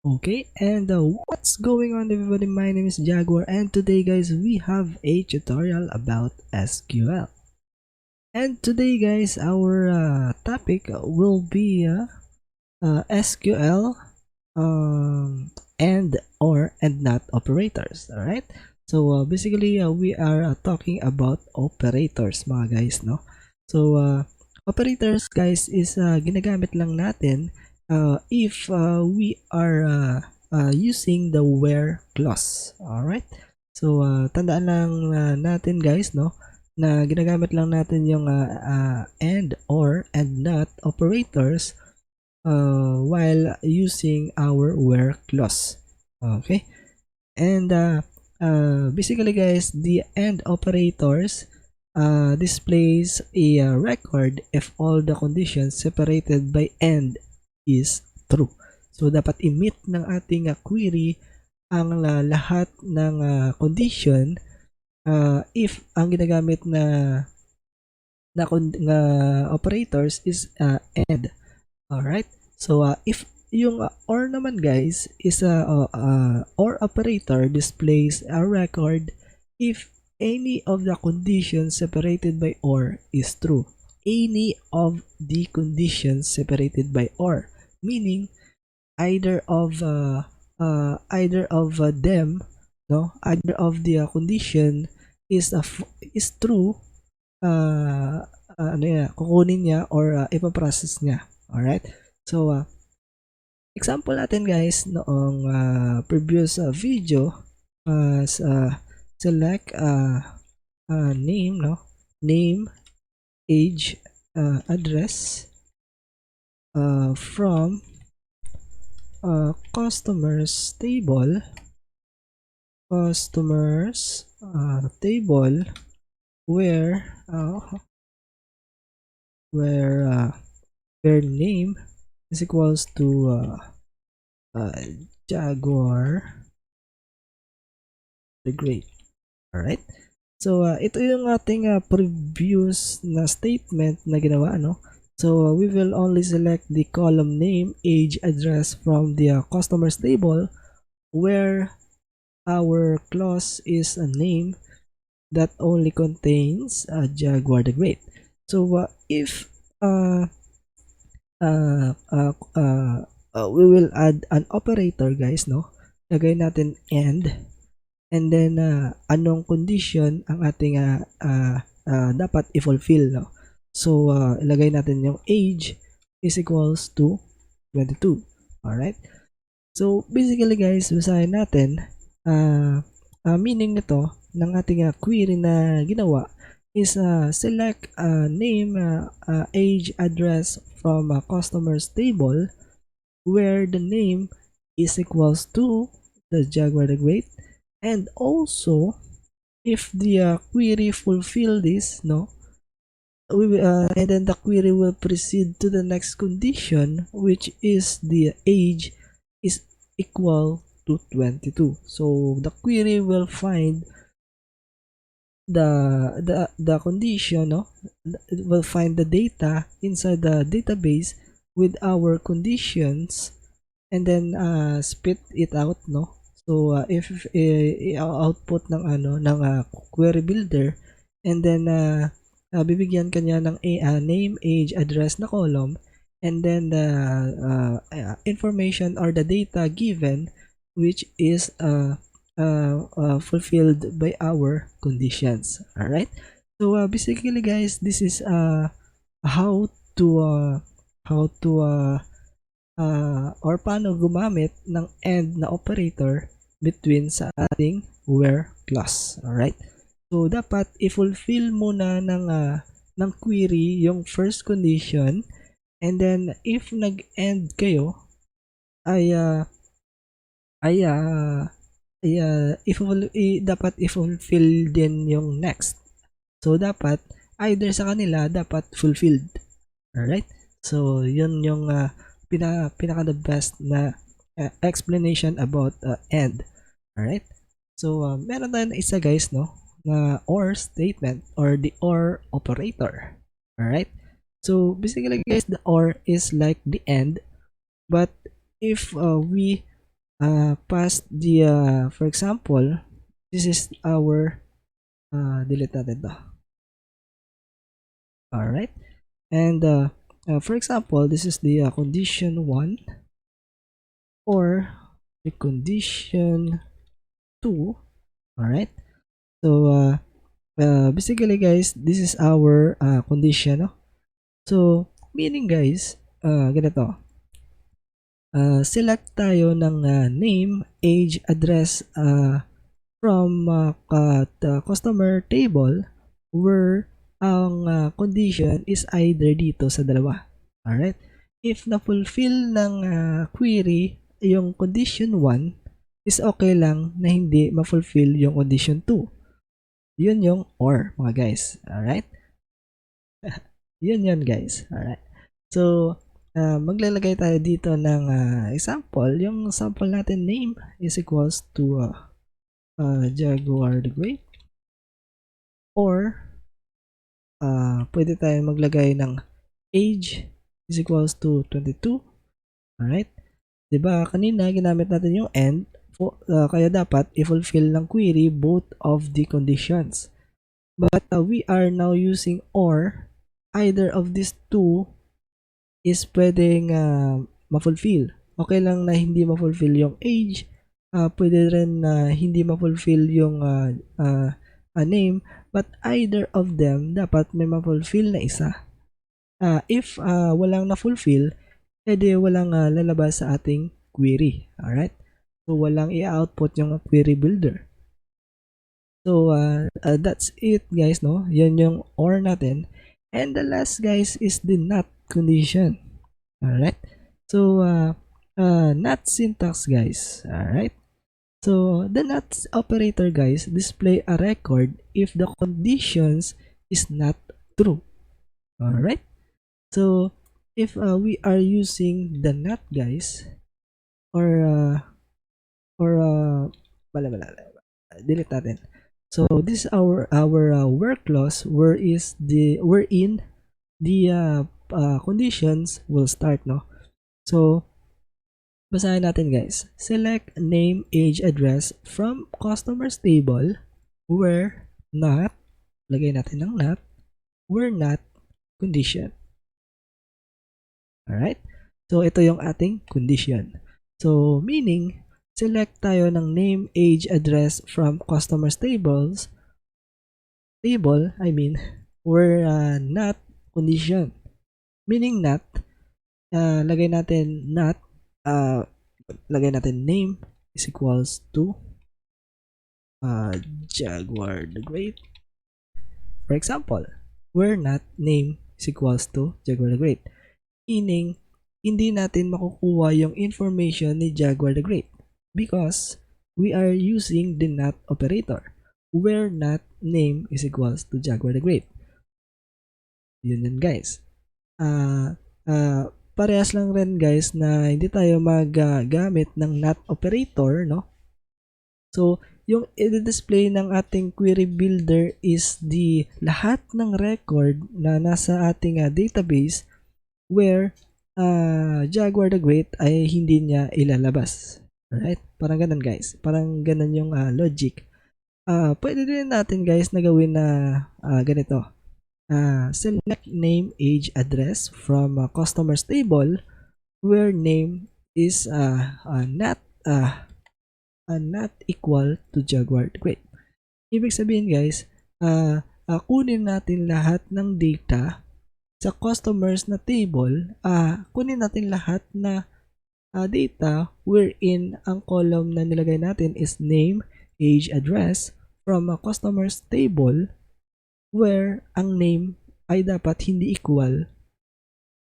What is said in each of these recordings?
Okay, and what's going on everybody? My name is Jaguar, and today guys we have a tutorial about SQL. And today guys our topic will be SQL and or and not operators. All right, so basically we are talking about operators mga guys, no? So operators guys is ginagamit lang natin if we are using the where clause. All right, so tandaan lang natin guys, no, na ginagamit lang natin yung and or and not operators while using our where clause. Okay, and basically guys, the and operators displays a record if all the conditions separated by and is true. So dapat i-meet ng ating query ang lahat ng condition if ang ginagamit na operators is and. Alright, so if yung or naman guys is a or operator displays a record if any of the conditions separated by or is true. Any of the conditions separated by or, meaning either of them, no, either of the condition is is true, ano yan, kukunin niya or ipaprocess niya. Alright, so example natin guys noong previous video, select name, no, name, age, address from customers table where where name is equals to Jaguar the Great. Alright, so ito yung ating previous na statement na ginawa, no? So we will only select the column name, age, address from the customers table where our clause is a name that only contains Jaguar the Great. So if we will add an operator guys, no, lagay natin and then anong condition ang ating dapat i-fulfill, no? So ilagay natin yung age is equals to 22. Alright, so basically guys, basahin natin meaning nito ng ating query na ginawa is select name, age, address from customers table where the name is equals to the Jaguar the Great, and also if the query fulfill this, no, and then the query will proceed to the next condition, which is the age is equal to 22. So the query will find the condition, no, will find the data inside the database with our conditions and then spit it out, no. So if output ng query builder, and then bibigyan kanya ng name, age, address na column, and then the information or the data given which is fulfilled by our conditions. All right, so basically guys, this is how to or paano gumamit ng and na operator between sa ating where clause. Alright, so dapat i-fulfill muna ng query yung first condition, and then if nag-end kayo ay dapat i-fulfill din yung next. So dapat either sa kanila dapat fulfilled. Alright, so yun yung pinaka the best na explanation about and. Alright, so meron tayong isa guys, no, na or statement or the or operator. Alright, so basically guys, the or is like the and, but if we past the for example, this is our delete natin to. All right, and for example, this is the condition 1 or the condition 2. All right, so basically guys, this is our condition, no? So meaning guys, ganito, select tayo ng name, age, address from the customer table where ang condition is either dito sa dalawa. Alright? If na-fulfill ng query yung condition 1, is okay lang na hindi ma-fulfill yung condition 2. Yun yung or, mga guys. Alright? Yun guys. Alright. So, maglalagay tayo dito ng example. Yung sample natin name is equals to Jaguar the Great. Or, pwede tayo maglagay ng age is equals to 22. Alright? Diba, kanina ginamit natin yung and, kaya dapat i-fulfill ng query both of the conditions. But we are now using or, either of these two is pwedeng ma-fulfill. Okay lang na hindi ma-fulfill yung age, pwede rin na hindi ma-fulfill yung name, but either of them dapat may ma-fulfill na isa. If walang na-fulfill, edi walang lalabas sa ating query. Alright? So, walang i-output yung query builder. So, that's it guys, no? Yan yung or natin. And the last guys is the not condition. Alright? So, not syntax guys. Alright? So, the not operator guys display a record if the conditions is not true. Alright? So, if we are using the not guys, or delete natin. So, this is our where clause wherein the conditions will start, no? So, basahin natin guys. Select name, age, address from customers table where not, lagay natin ng not, where not condition. Alright? So, ito yung ating condition. So, meaning, select tayo ng name, age, address from customers table, where not condition. Meaning not, lagay natin not, lagay natin name is equals to Jaguar the Great. For example, where not name is equals to Jaguar the Great. Meaning, hindi natin makukuha yung information ni Jaguar the Great because we are using the not operator where not name is equals to Jaguar the Great. Yun guys. Parehas lang rin guys na hindi tayo maggamit ng not operator, no? So, yung i-display ng ating query builder is the lahat ng record na nasa ating database where Jaguar the Great ay hindi niya ilalabas. Alright? Parang ganun guys. Parang ganun yung logic. Pwede din natin guys na gawin na ganito. Select name, age, address from customers table where name is not equal to Jaguar the Great. Ibig sabihin guys, kunin natin lahat ng data sa customers na table, kunin natin lahat na data wherein ang column na nilagay natin is name, age, address from a customers table where ang name ay dapat hindi equal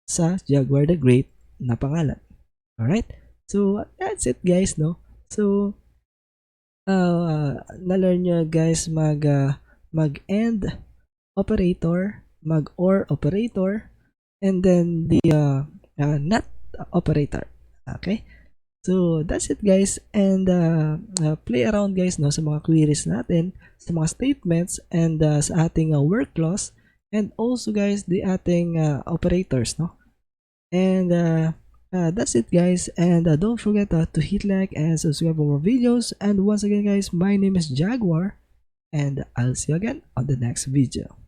sa Jaguar the Great na pangalan. Alright? So, that's it guys, no? So, na-learn nyo guys mag-end operator, mag-or operator, and then the not operator. Okay? So, that's it guys. And play around guys, no, sa mga queries natin, sa mga statements, and sa ating work clause, and also guys, the ating operators, no? And That's it guys, and don't forget to hit like and subscribe for more videos. And once again guys, my name is Jaguar, and I'll see you again on the next video.